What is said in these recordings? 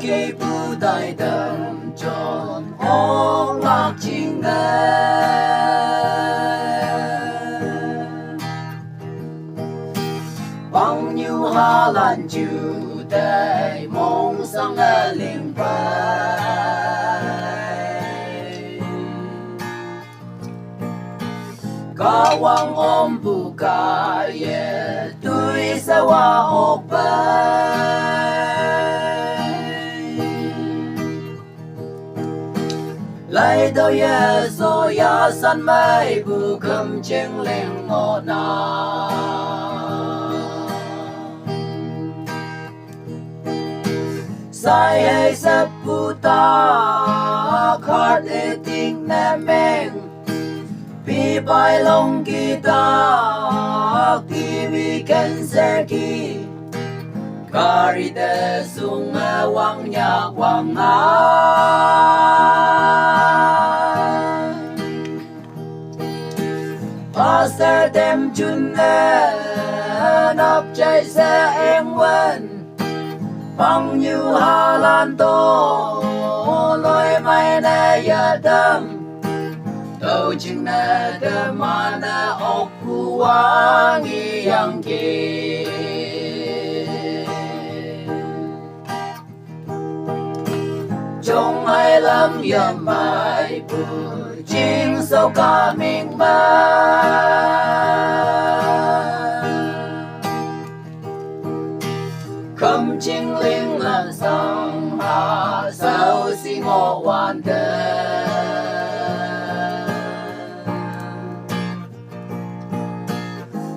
kỳ bu đại đầm tròn ong lạc chinh bao nhiêu hà lan chiều đầy mong sang liền bay kawang om buka ye tui sawa opai lại đâu ye so ya san mai bu cầm cheng leng ngô na sai hay sắp bu ta khát e ting na meng pi bai long kita TV cancer ki kari de sung wang nya wang Pastor dem chun nắp chạy xe em quên bao nhiêu hà lan tô lối mai nè ya đâm đâu chừng nè đâm mà nè ốc qua nghi yang kia trong hai lắm yam mai bu chính sâu cả mình ba không chính linh làm song hà sao si ngô hoàn đời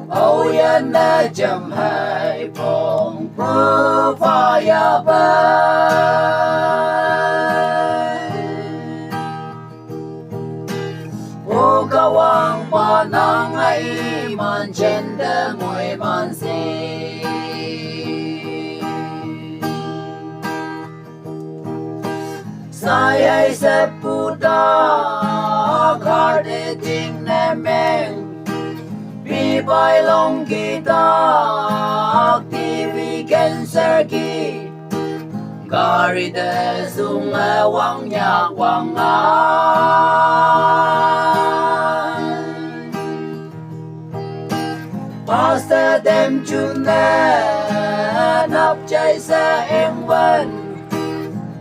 âu yên nè chầm hai phong phú pha ya ba ô kawang pa nang ai man chen de môi man si sai ai sẽ puta khát để tình em pi bai long kita TV cancer ki kari de sung wang nya wang Pastor dem chun nắp chạy xe em quên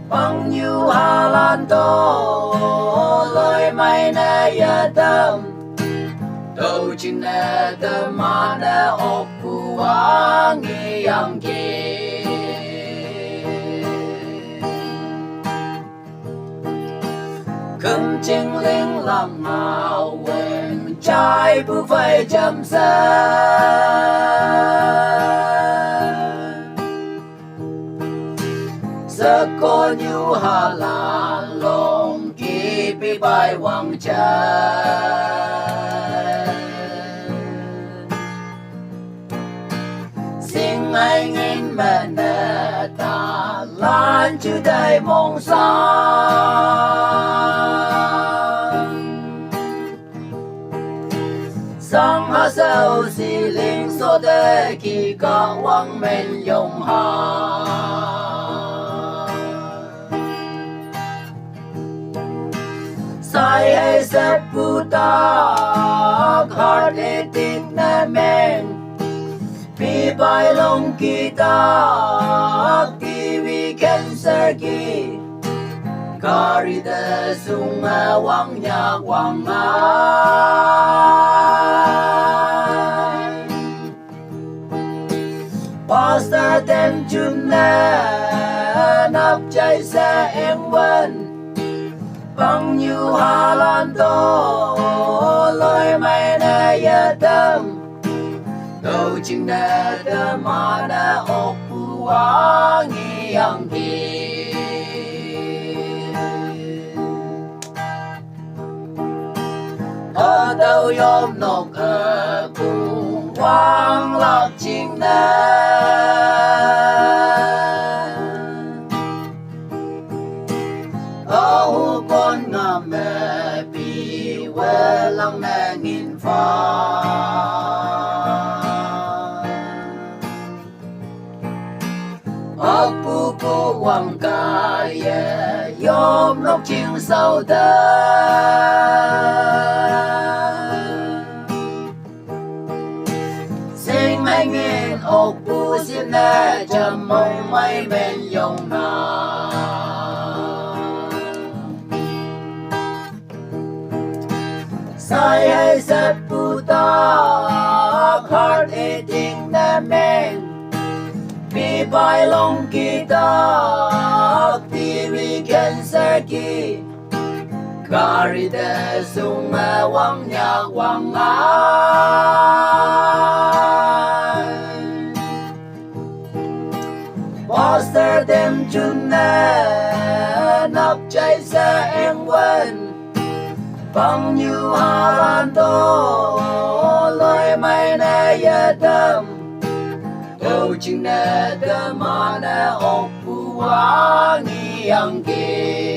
bao nhiêu hà lan tô lối mai nè ya đâm đâu chừng nè đâm mà nè ốc qua nghi yang kia không chừng linh làm ngào quên trái bu phải chăm sa giờ có nhiều hà lan long kỳ bị bài hoàng trái xin anh in mẹ nè ta lan chữ đầy mong sang hà sao si linh số đề kỳ cả quang men yong hà sai ai sẽ puta khát để tin na men pi bai long kita TV cancer ki kari de sung wang nya wang Pastor dem chun nắp chạy xe em quên bao nhiêu hà lan tô lối mai nè ya đâm đâu chừng nè đâm mà nè ốc qua nghi yang kia ở đâu yom nọc ở cùng quang lạc chinh nè ô con ngà mẹ bi quê lăng mẹ nghìn pha ốc bu quăng cả ye yom lúc chiều sâu ta sinh mấy nghìn ốc bu xin nè chầm mong mấy bên dòng na sai hay sắp bu ta heart eating the man bị bài lòng kita TV cancer ki kari te sung wang nhạc wang ai poster dem chun nè nắp cháy xe em quên bằng như hà lan tô lời mày nè ya tâm đâu chừng nè tâm mà nè ốc bu wa nghi yang kia